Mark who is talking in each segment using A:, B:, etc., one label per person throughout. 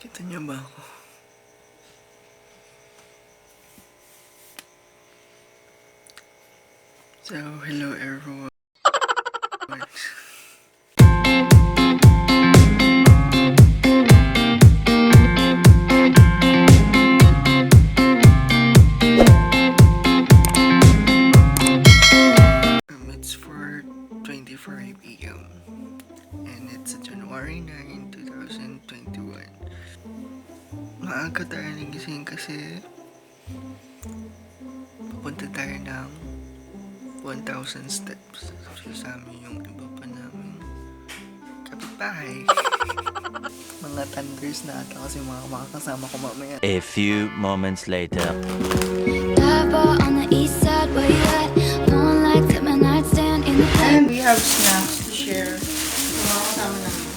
A: Kita niyo ba ako? So, hello everyone. It's 4:25 AM and it's January 9, 2021. Maaga tayo nagising kasi pupunta tayo ng 1,000 steps. So sa amin yung iba pa namin kapitbahay. Mga thunders na ata kasi mga makakasama ko mamaya.
B: A few moments later.
C: On the east side, where you at? No one likes it, my nightstand in the
A: And we have snacks to share sa mga kasama namin.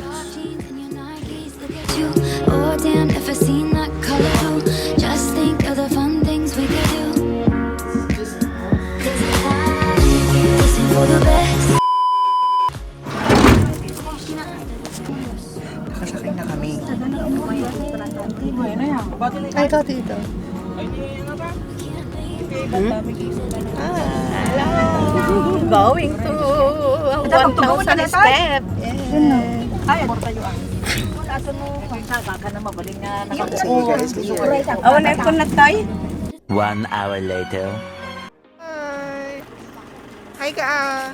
C: dark jeans and your Nikes. Look at you. Oh damn, if I seen that color too. Just think of the fun things we could do. 'Cause I'm wishing for the best.
A: Nakasakay na kami. Ay, ikaw dito.
D: Going to 1,000 step. Ay, mo tayo ah. Ato mo kung saka ka na mabaling nga nakabuo. Awan na ko na tayo.
B: 1 hour later.
A: Hi! Hi ka!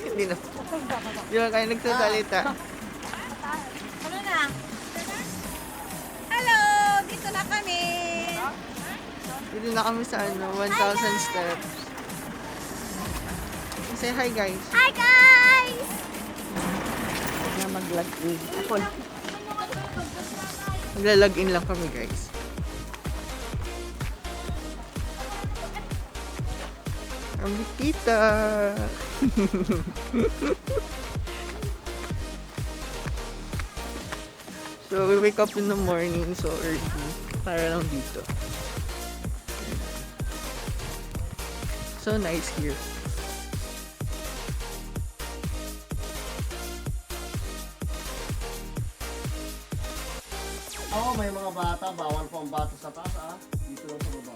A: Hindi na. Di ba kayo nagsasalita?
D: Ano na? Hello! Dito na kami.
A: Dito na kami sa 1,000 steps. Say hi guys.
C: Hi guys!
D: Na mag-log-in. Ako.
A: Magla-log-in lang kami guys. Ang tita. So we wake up in the morning so early para lang dito. So nice here.
E: Oo, may mga bata. Bawal po ang bata sa taas, ah. Dito lang sa baba.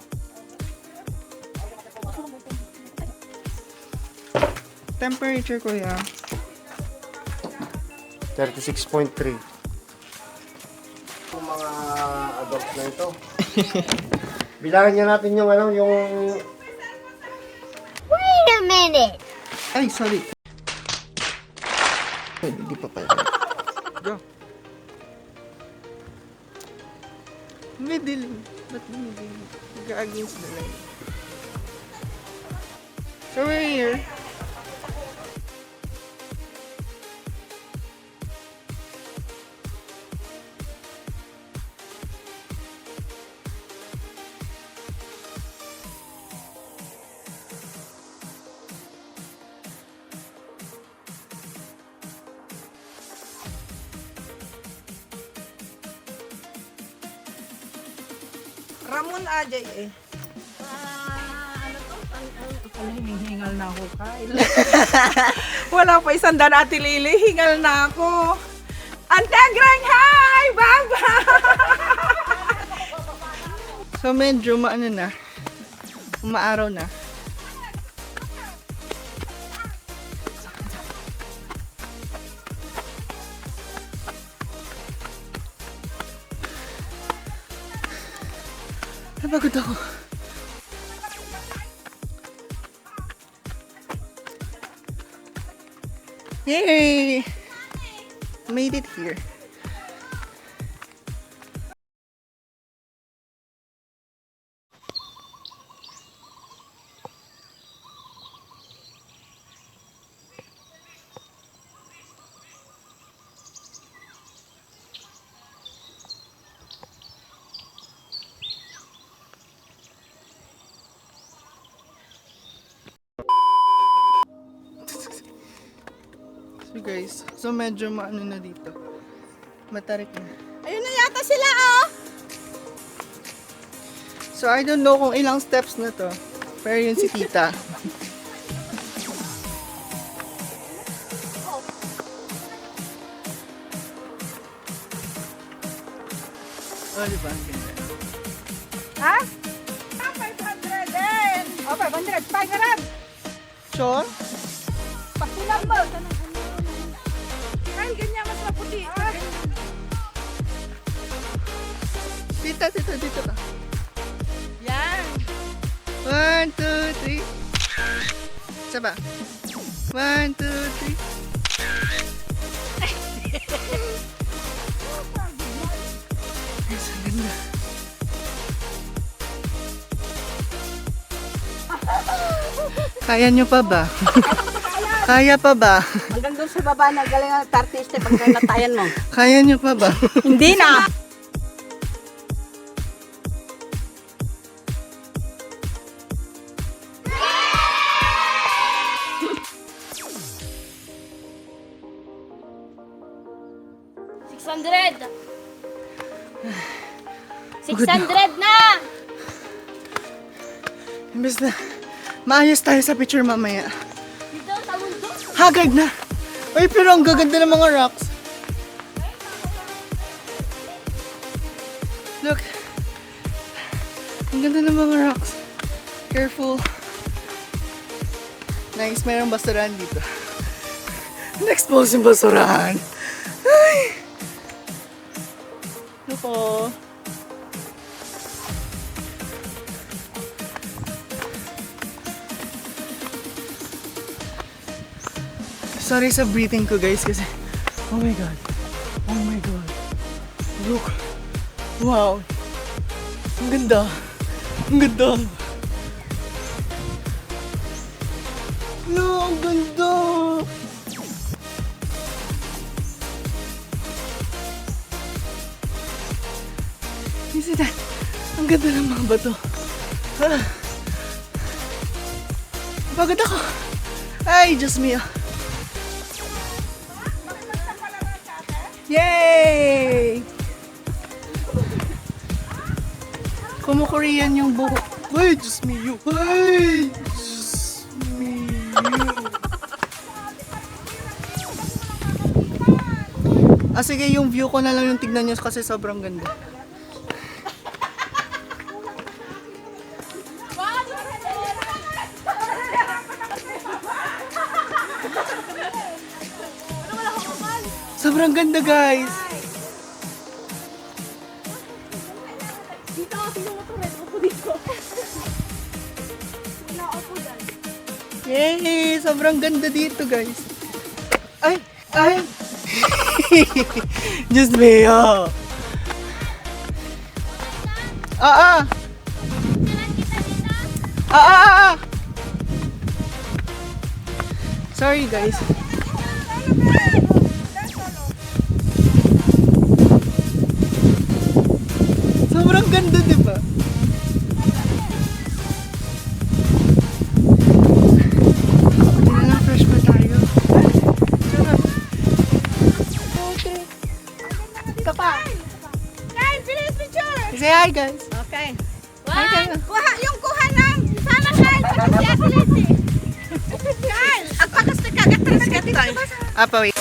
A: Temperature kuya.
E: 36.3. Yung mga adults na ito. Bilangin niya natin yung ano, yung...
C: Wait a minute!
A: Ay, sorry. Ay, hindi pa pala. Go. Middle. Ba't middle? Nag-against the line. So we're here.
D: Ramon Ajay eh. Ano to? Ano hinihingal na ako, Kyle. Wala pa isang daan Ate Lily, hingal na ako. Antegrang, hi! Baba!
A: So medyo maano na. Umaaraw na. Napagod ako. Yay! Made it here. So guys, so medyo maano na dito. Matarik na.
D: Ayun na yata sila, oh!
A: So I don't know kung ilang steps na to. Pero yun si tita. Oh, di ba? Ang ganda.
D: Ha? 500 din. O, 500. 500.
A: Sure?
D: Pakilang mo. Kyle, ganyan mas maputi.
A: Tita, dito ka.
D: Yan.
A: 1, 2, 3. Isa ba? 1, 2, 3. Yes, ang ganda. Kaya nyo pa ba? Kaya pa ba?
D: Hanggang doon sa baba na galing ang artiste pag natayan mo.
A: Kaya nyo pa ba?
D: Hindi na.
F: $600 na!
A: Imbes na maayos tayo sa picture mamaya.
F: Dito, sa mundo.
A: Hagard na! Ay, pero ang gaganda ng mga rocks. Look. Ang ganda ng mga rocks. Careful. Nice, mayroong basurahan dito. Na-expose yung basurahan. Ay! Look oh. Sorry sa breathing ko guys kasi oh my god. Oh my god. Look. Wow. Ang ganda. Ang ganda. No, ang ganda. You see that? Ang ganda ng mga bato. Ah. Pagod ako. Ay, Diyos mio. Yay! Kumukorean yung buhok. Ay, Diyos mio. Ay, Diyos mio. Ah, sige, yung view ko na lang yung tignan nyo kasi sobrang ganda. Sobrang ganda, guys.
F: Dito, sino mo ito? Upo dito. Naupo dyan.
A: Yay! Sobrang ganda dito, guys. Ay! Ay! Diyos mio! Ah! Sorry, guys. Sobrang ganda, di ba? Hindi na fresh pa tayo. Sarap. Okay. Isa pa.
D: Kyle, finish picture.
A: Say hi, guys.
D: Okay.
A: Hi kayo.
D: Kuha lang. Sama, Kyle. Pati si Ate Lizzie. Kyle, ang pakas na kagatras ka dito.
A: Apa, wait.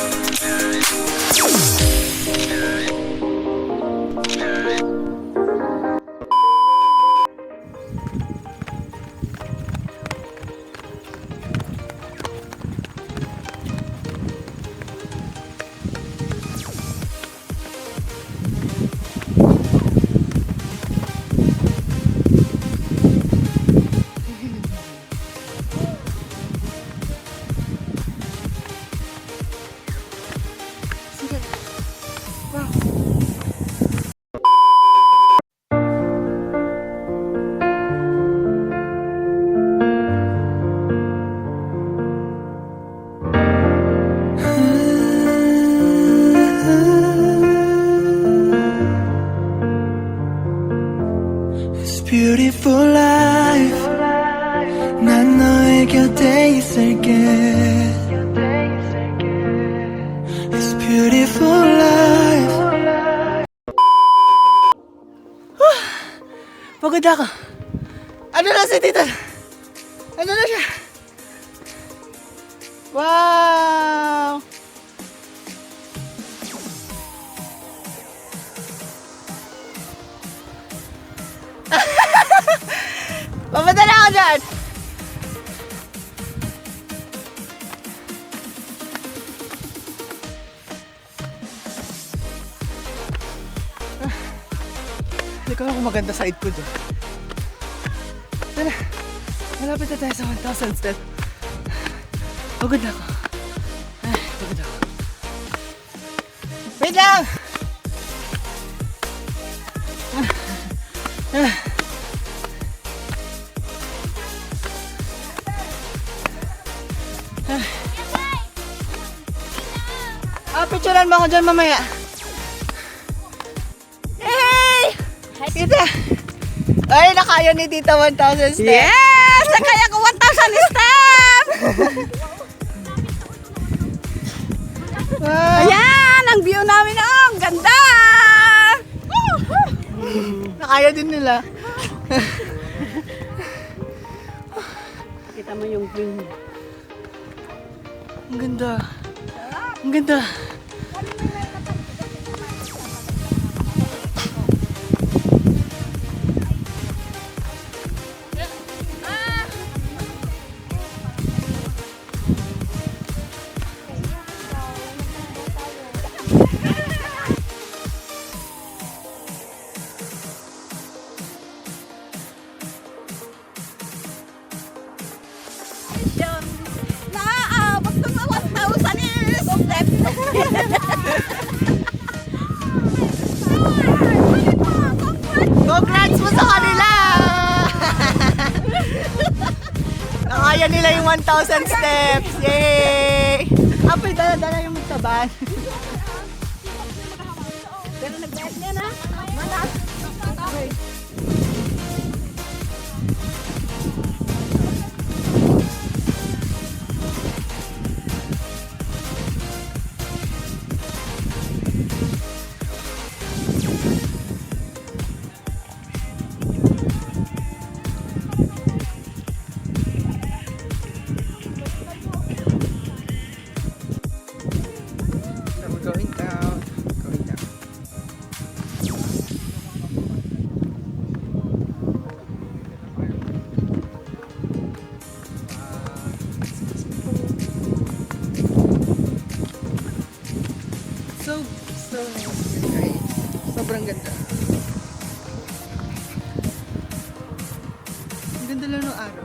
A: Beautiful life 난 너의 곁에 있을게 It's beautiful life Pagod ako. Ano na si Tita? Ano na siya? Wow! Check ko kung maganda side ko dyan. Tara, malapit na tayo sa 1,000 step. Pagod na ako. Ay, pagod ako. Wait lang! Picturean mo ako dyan mamaya. Hey! Kita! Ay, nakaya ni Tita 1,000 steps.
D: Yes! Nakaya ko 1,000 steps!
A: Wow.
D: Ayan! Ang view namin, oh! Ang ganda!
A: Nakaya din nila.
D: Kita mo yung view.
A: Ang ganda. Ang ganda.
D: Naabot ko sa 1,000 steps!
A: Congrats mo sa kanila! Nakaya nila yung 1,000 steps. Yay! Apoy, dala-dala yung magtaban.
D: Pero nag-diet niya na. Manas. Okay.
A: So we're going down. Going down. So nice here, guys. Sobrang ganda. Ang ganda lang ng araw.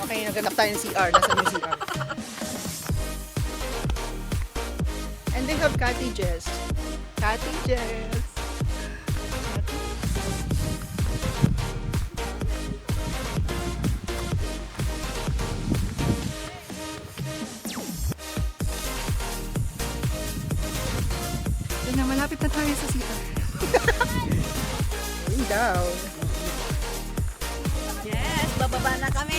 A: Okay, naghanap tayo ng CR. Nasaan yung CR? And they have cottages. Cottages. Yan na, malapit na tayo sa CR. Going down.
D: Yes, bababa na kami.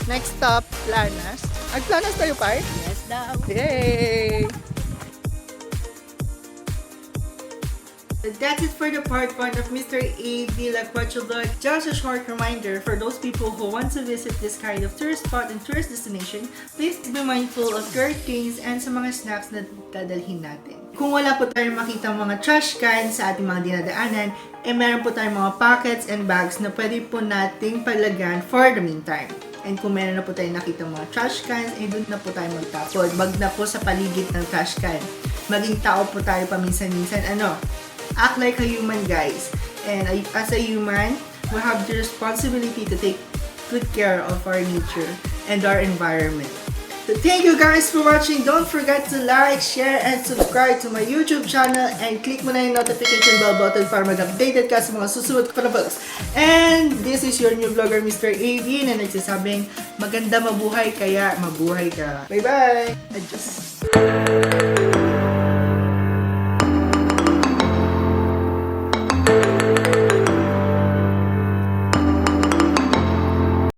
A: Next stop, Planas. Planas tayo, Park?
D: Yes daw.
A: Yay! That's it for the part 1 of Mr. A.D. Lacuacho Vlog. Just a short reminder for those people who want to visit this kind of tourist spot and tourist destination, please be mindful of your things and sa mga snacks na dadalhin natin. Kung wala po tayong makita mga trash cans sa ating mga dinadaanan, meron po tayong mga pockets and bags na pwede po nating palagan for the meantime. And kung meron na po tayong nakita mga trash cans, doon na po tayo magtapon. Wag na po sa paligid ng trash can. Maging tao po tayo paminsan-minsan. Act like a human, guys. And as a human, we have the responsibility to take good care of our nature and our environment. So thank you guys for watching. Don't forget to like, share, and subscribe to my YouTube channel. And click mo na yung notification bell button para mag-updated ka sa mga susunod ko pa na vlogs. And this is your new vlogger, Mr. AV, na nagsasabing maganda mabuhay kaya mabuhay ka. Bye-bye! Adios!